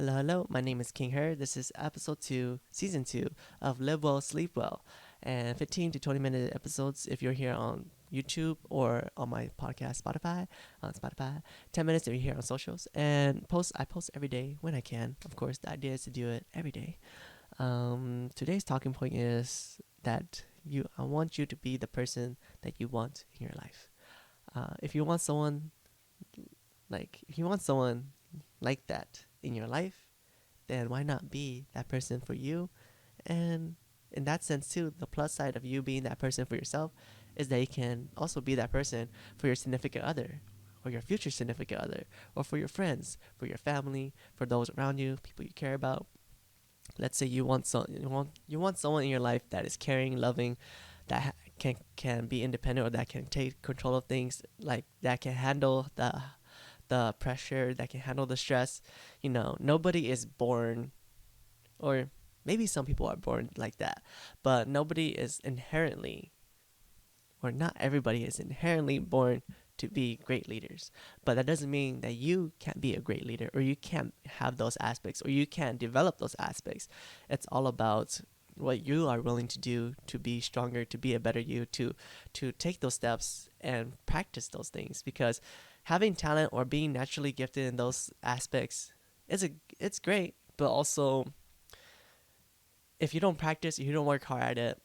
Hello, hello. My name is King Her. This is episode 2, season 2 of LiveWell SleepWell, and 15 to 20-minute episodes if you're here on YouTube or on my podcast Spotify. 10 minutes if you're here on socials, and I post every day when I can. Of course, the idea is to do it every day. Today's talking point is that I want you to be the person that you want in your life. If you want someone like that in your life, then why not be that person for you? And in that sense too, the plus side of you being that person for yourself is that you can also be that person for your significant other, or your future significant other, or for your friends, for your family, for those around you, people you care about. Let's say you want someone in your life that is caring, loving, that can be independent, or that can take control of things, like that can handle the pressure, that can handle the stress. Nobody is born, or maybe some people are born like that, but nobody is inherently, or not everybody is inherently born to be great leaders. But that doesn't mean that you can't be a great leader, or you can't have those aspects, or you can't develop those aspects. It's all about what you are willing to do to be stronger, to be a better you, to take those steps and practice those things. Because having talent or being naturally gifted in those aspects it's great, but also if you don't practice, if you don't work hard at it,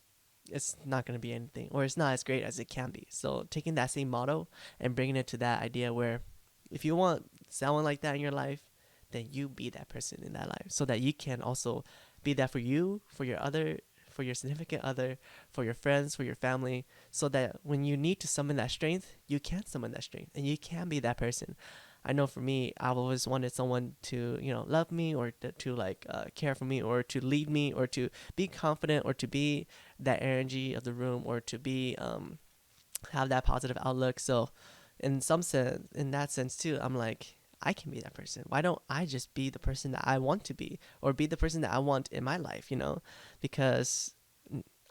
it's not going to be anything, or it's not as great as it can be. So taking that same motto and bringing it to that idea where if you want someone like that in your life, then you be that person in that life, so that you can also be that for you, for your significant other, for your friends, for your family, so that when you need to summon that strength, you can summon that strength and you can be that person. I know for me, I've always wanted someone to, love me, or to care for me, or to lead me, or to be confident, or to be that energy of the room, or to be have that positive outlook. So in some sense, in that sense too, I'm like, I can be that person. Why don't I just be the person that I want to be, or be the person that I want in my life? Because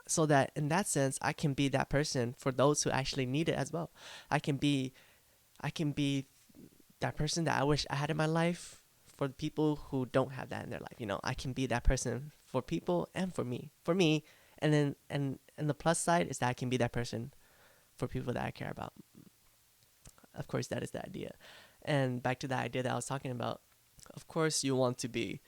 so that in that sense, I can be that person for those who actually need it as well. I can be I can be that person that I wish I had in my life for the people who don't have that in their life. I can be that person for people and for me, and then and the plus side is that I can be that person for people that I care about. Of course, that is the idea. And back to the idea that I was talking about, of course you want to be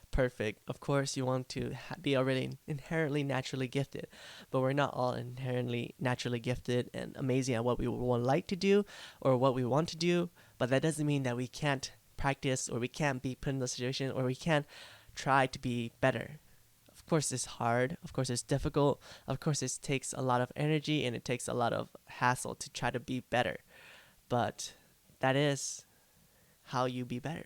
perfect. Of course you want to be already inherently naturally gifted, but we're not all inherently naturally gifted and amazing at what we would like to do or what we want to do. But that doesn't mean that we can't practice, or we can't be put in the situation, or we can't try to be better. Of course it's hard, of course it's difficult, of course it takes a lot of energy and it takes a lot of hassle to try to be better. But that is how you be better.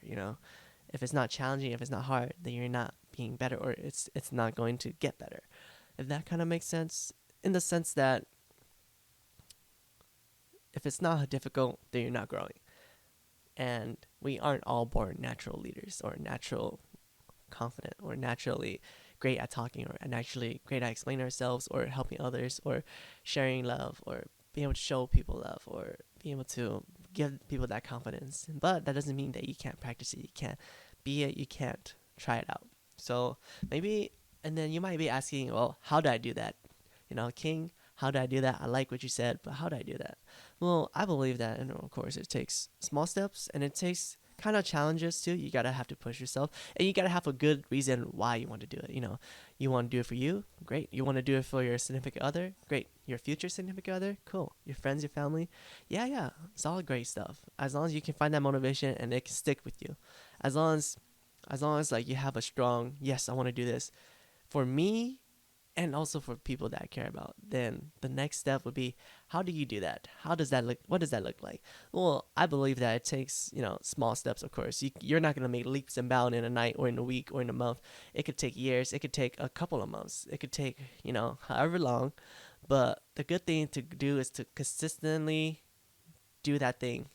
If it's not challenging, if it's not hard, then you're not being better, or it's not going to get better. If that kind of makes sense, in the sense that if it's not difficult, then you're not growing. And we aren't all born natural leaders, or natural confident, or naturally great at talking, or naturally great at explaining ourselves, or helping others, or sharing love, or being able to show people love, or being able to give people that confidence. But that doesn't mean that you can't practice it, you can't be it, you can't try it out. So maybe, and then you might be asking, well, how do I do that? King, how do I do that? I like what you said, but how do I do that? Well, I believe that, and of course it takes small steps, and it takes kind of challenges too. You gotta have to push yourself, and you gotta have a good reason why you want to do it. You want to do it for you, great. You want to do it for your significant other, great. Your future significant other, cool. Your friends, your family, yeah, it's all great stuff. As long as you can find that motivation and it can stick with you, as long as like you have a strong yes, I want to do this for me and also for people that I care about. Then the next step would be, how do you do that? How does that look? What does that look like? Well, I believe that it takes, small steps. Of course, you're not gonna make leaps and bounds in a night, or in a week, or in a month. It could take years. It could take a couple of months. It could take, however long. But the good thing to do is to consistently do that thing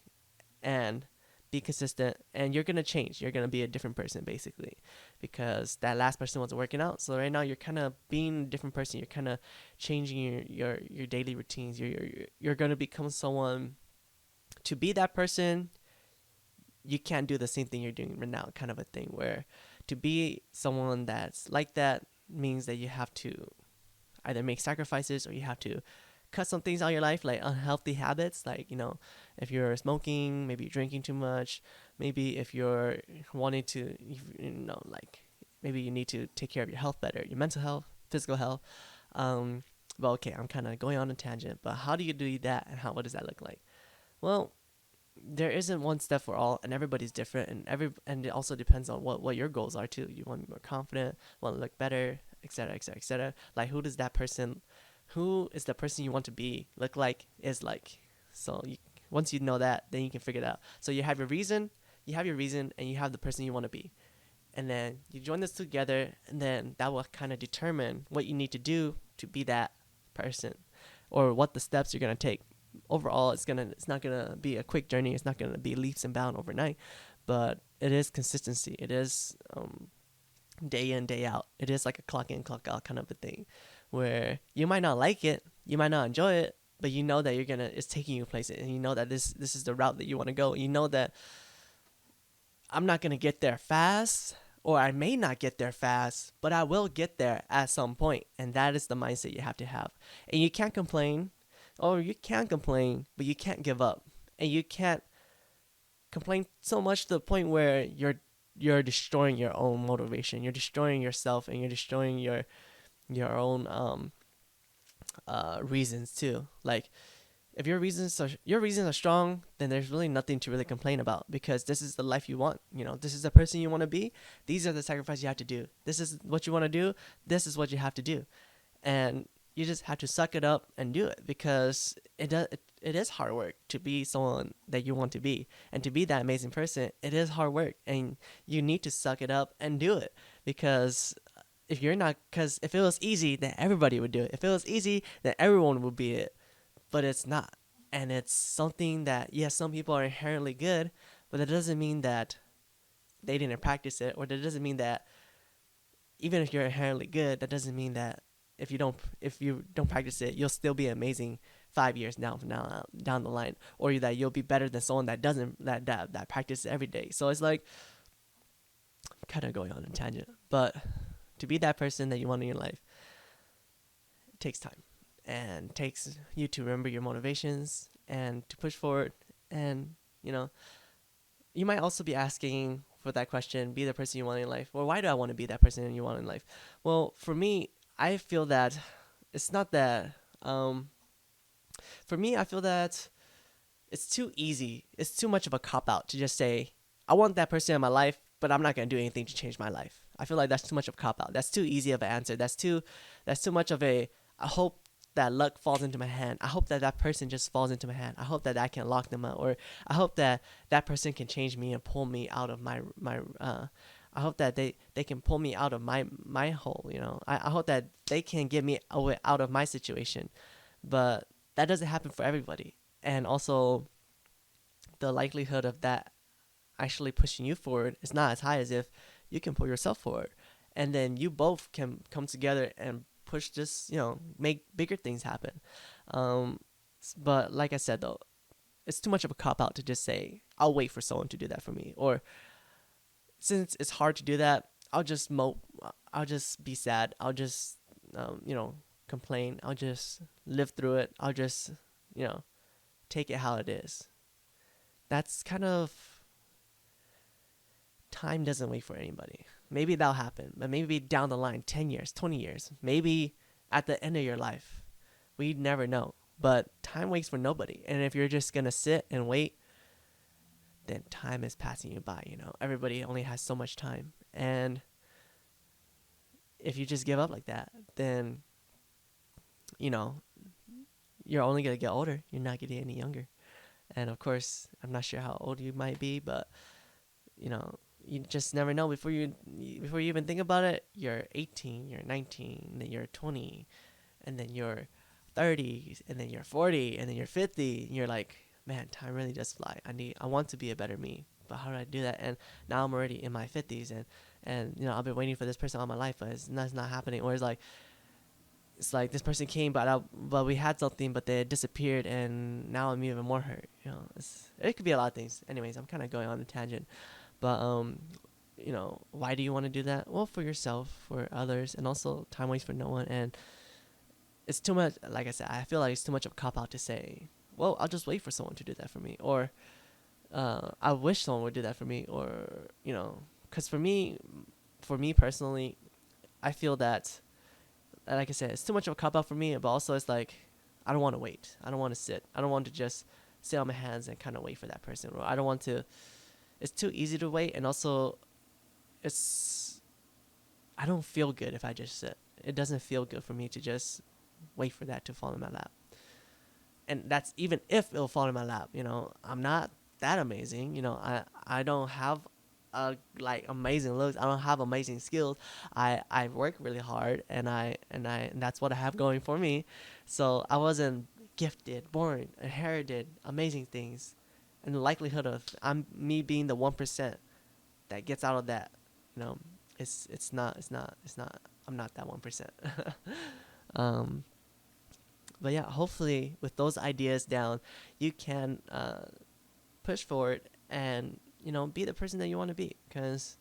and be consistent, and you're gonna change. You're gonna be a different person, basically, because that last person wasn't working out. So right now you're kind of being a different person. You're kind of changing your daily routines. You're gonna become someone. To be that person, you can't do the same thing you're doing right now, kind of a thing. Where to be someone that's like that means that you have to either make sacrifices, or you have to cut some things out of your life, like unhealthy habits. Like, if you're smoking, maybe you're drinking too much, maybe if you're wanting to, like, maybe you need to take care of your health better, your mental health, physical health. Well, okay, I'm kind of going on a tangent, but how do you do that, and what does that look like? Well, there isn't one step for all, and everybody's different, and it also depends on what your goals are too. You want to be more confident, want to look better, etc., etc., etc. Like, who is the person you want to be, look like, is like. So once you know that, then you can figure it out. So you have your reason, and you have the person you want to be, and then you join this together, and then that will kind of determine what you need to do to be that person, or what the steps you're gonna take. Overall, it's not gonna be a quick journey. It's not gonna be leaps and bounds overnight, but it is consistency. It is day in, day out. It is like a clock in, clock out kind of a thing, where you might not like it, you might not enjoy it, but you know that it's taking you places, and you know that this is the route that you want to go. You know that I'm not gonna get there fast, or I may not get there fast, but I will get there at some point, and that is the mindset you have to have. And you can't complain, or you can complain, but you can't give up, and you can't complain so much to the point where you're destroying your own motivation, you're destroying yourself, and you're destroying your own reasons too. Like, if your reasons are strong, then there's really nothing to really complain about, because this is the life you want. This is the person you want to be. These are the sacrifices you have to do. This is what you want to do. This is what you have to do, and you just have to suck it up and do it, because it is hard work to be someone that you want to be, and to be that amazing person. It is hard work, and you need to suck it up and do it, because if it was easy, then everybody would do it. If it was easy, then everyone would be it. But it's not. And it's something that, yes, some people are inherently good, but that doesn't mean that they didn't practice it, or that doesn't mean that even if you're inherently good, that doesn't mean that if you don't practice it, you'll still be amazing 5 years down the line, or that you'll be better than someone that doesn't that practices every day. So it's like, I'm kind of going on a tangent, but to be that person that you want in your life, it takes time, and takes you to remember your motivations and to push forward. And you might also be asking for that question, be the person you want in life. Well, why do I want to be that person you want in life? Well, for me, I feel that it's not that. For me, I feel that it's too easy. It's too much of a cop out to just say, I want that person in my life, but I'm not going to do anything to change my life. I feel like that's too much of a cop out. That's too easy of an answer. That's too much of I hope that luck falls into my hand. I hope that person just falls into my hand. I hope that I can lock them out, or I hope that person can change me and pull me out of my I hope that they can pull me out of my hole. I hope that they can get me out of my situation. But that doesn't happen for everybody. And also, the likelihood of that actually pushing you forward is not as high as if you can pull yourself forward. And then you both can come together and push this, make bigger things happen. But like I said, though, it's too much of a cop out to just say, I'll wait for someone to do that for me. Or, since it's hard to do that, I'll just mope. I'll just be sad. I'll just, complain. I'll just live through it. I'll just, take it how it is. That's kind of, time doesn't wait for anybody. Maybe that'll happen, but maybe down the line, 10 years, 20 years, maybe at the end of your life. We never know. But time waits for nobody. And if you're just going to sit and wait, then time is passing you by. Everybody only has so much time. And if you just give up like that, then, you're only going to get older. You're not getting any younger. And of course, I'm not sure how old you might be, but, you just never know. Before you even think about it, you're 18, you're 19, then you're 20, and then you're 30, and then you're 40, and then you're 50, and you're like, man, time really does fly. I want to be a better me, but how do I do that? And now I'm already in my 50s, and I've been waiting for this person all my life, but it's not happening. Or it's like, it's like this person came, but we had something, but they disappeared, and now I'm even more hurt. It could be a lot of things. Anyways, I'm kind of going on a tangent, but why do you want to do that? Well, for yourself, for others, and also time waits for no one. And it's too much. Like I said, I feel like it's too much of a cop out to say, well, I'll just wait for someone to do that for me, or I wish someone would do that for me, or because for me personally, I feel that, like I said, it's too much of a cop out for me. But also, it's like I don't want to wait. I don't want to sit. I don't want to just sit on my hands and kind of wait for that person. Or I don't want to. It's too easy to wait, and also, I don't feel good if I just sit. It doesn't feel good for me to just wait for that to fall in my lap. And that's even if it'll fall in my lap. I'm not that amazing. I don't have like amazing looks. I don't have amazing skills. I work really hard, and that's what I have going for me. So I wasn't gifted, born, inherited amazing things, and the likelihood of me being the 1% that gets out of that, it's not. I'm not that 1%. But yeah, hopefully with those ideas down, you can push forward and be the person that you want to be. Because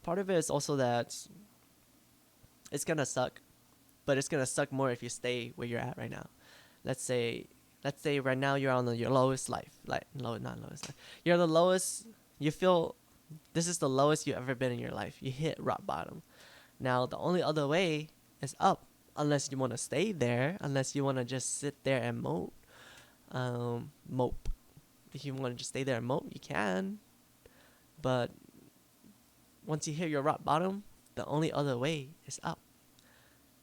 part of it is also that it's gonna suck, but it's gonna suck more if you stay where you're at right now. Let's say right now you're on your lowest life, like not lowest life. You're the lowest. You feel this is the lowest you've ever been in your life. You hit rock bottom. Now the only other way is up, unless you want to stay there, unless you want to just sit there and mope. If you want to just stay there and mope, you can. But once you hit your rock bottom, the only other way is up.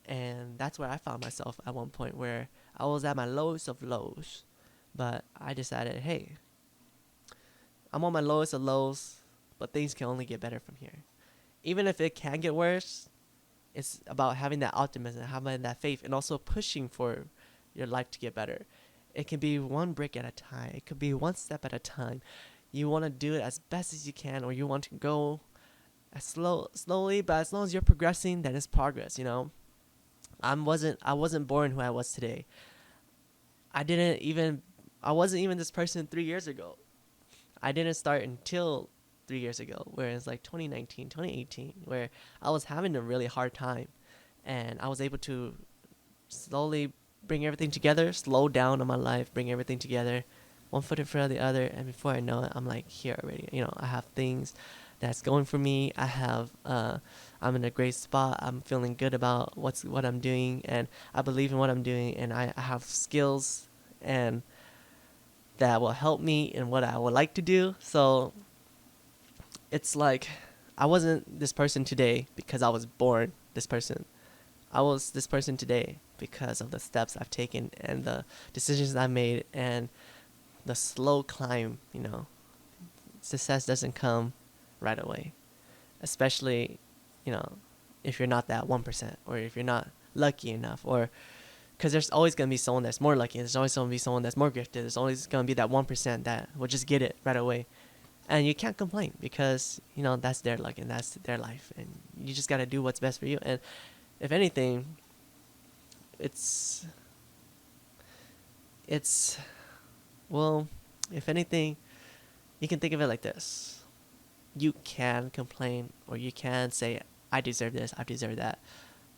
And that's where I found myself at one point, where I was at my lowest of lows. But I decided, hey, I'm on my lowest of lows, but things can only get better from here. Even if it can get worse, it's about having that optimism, having that faith, and also pushing for your life to get better. It can be one brick at a time. It could be one step at a time. You want to do it as best as you can, or you want to go as slowly, but as long as you're progressing, then it's progress. I wasn't born who I was today. I wasn't even this person 3 years ago. I didn't start until 3 years ago, where it's like 2019, 2018, where I was having a really hard time, and I was able to slowly bring everything together, slow down on my life, bring everything together, one foot in front of the other, and before I know it, I'm like here already. I have things that's going for me. I'm in a great spot. I'm feeling good about what I'm doing, and I believe in what I'm doing, and I have skills and that will help me in what I would like to do. So it's like I wasn't this person today because I was born this person. I was this person today because of the steps I've taken and the decisions I've made and the slow climb. Success doesn't come right away, especially if you're not that 1%, or if you're not lucky enough, or because there's always going to be someone that's more lucky. There's always going to be someone that's more gifted. There's always going to be that 1% that will just get it right away. And you can't complain because, that's their luck and that's their life. And you just got to do what's best for you. And if anything, if anything, you can think of it like this. You can complain, or you can say, I deserve this, I deserve that.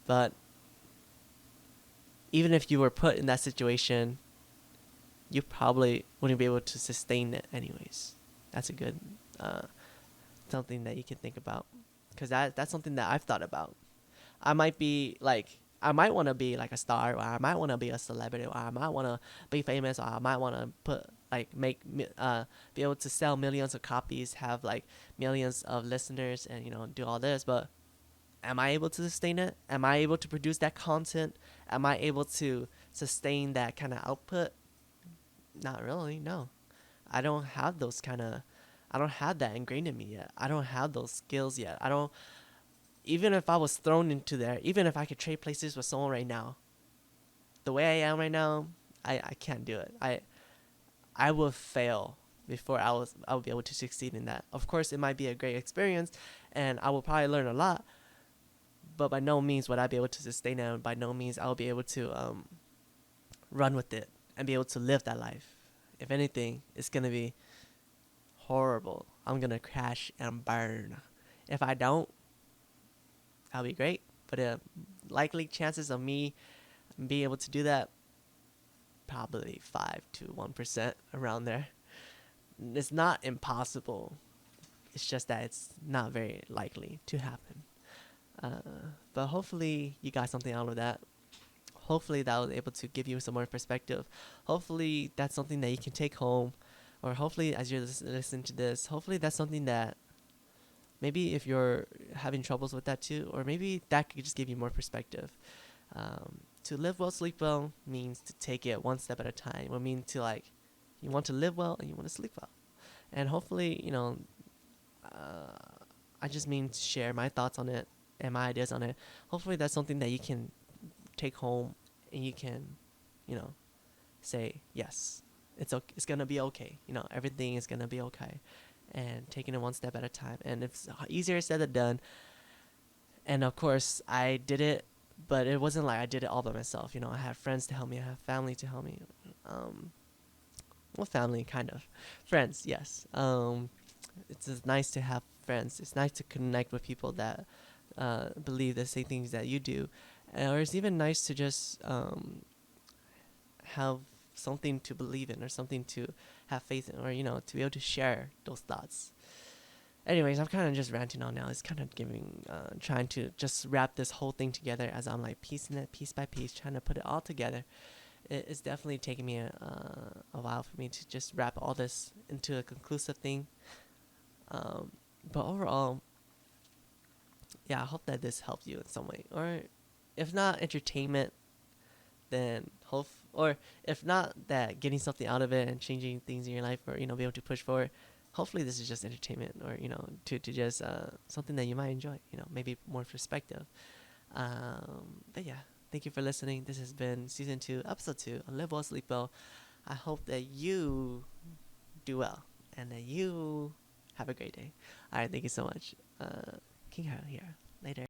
But even if you were put in that situation, you probably wouldn't be able to sustain it anyways. That's a good something that you can think about, because that's something that I've thought about. I might want to be like a star, or I might want to be a celebrity, or I might want to be famous, or I might want to be able to sell millions of copies, have like millions of listeners, and do all this. But am I able to sustain it? Am I able to produce that content? Am I able to sustain that kind of output? Not really, no. I don't have that ingrained in me yet. I don't have those skills yet. Even if I was thrown into there, even if I could trade places with someone right now, the way I am right now, I can't do it. I will fail before I will be able to succeed in that. Of course, it might be a great experience, and I will probably learn a lot. but by no means would I be able to sustain it. And by no means I'll be able to run with it and be able to live that life. If anything, it's gonna be horrible. I'm gonna crash and burn. If I don't, that'll be great. But likely chances of me being able to do that, probably 5 to 1% around there. It's not impossible. It's just that it's not very likely to happen. But hopefully you got something out of that. Hopefully that was able to give you some more perspective. Hopefully that's something that you can take home, or hopefully as you're listening to this, hopefully that's something that maybe if you're having troubles with that too, or maybe that could just give you more perspective. To live well, sleep well means to take it one step at a time. It means to you want to live well and you want to sleep well. And hopefully, I just mean to share my thoughts on it and my ideas on it. Hopefully that's something that you can take home and you can, say, yes, it's gonna be okay. Everything is gonna be okay. And taking it one step at a time. And it's easier said than done. And of course, I did it, but it wasn't like I did it all by myself. I have friends to help me. I have family to help me. Well, family, kind of. Friends, yes. It's just nice to have friends. It's nice to connect with people that believe the same things that you do. Or it's even nice to just have something to believe in or something to have faith in, or to be able to share those thoughts. Anyways, I'm kind of just ranting on now. It's kind of trying to just wrap this whole thing together as I'm piecing it piece by piece, trying to put it all together. It's definitely taking me a while for me to just wrap all this into a conclusive thing. But overall, yeah, I hope that this helped you in some way, or if not entertainment, then or if not that getting something out of it and changing things in your life, or be able to push forward. Hopefully this is just entertainment, or to just something that you might enjoy, maybe more perspective. But yeah, thank you for listening. This has been season 2, episode 2 on Live Well, Sleep Well. I hope that you do well and that you have a great day. All right, thank you so much. King Harold here. Later.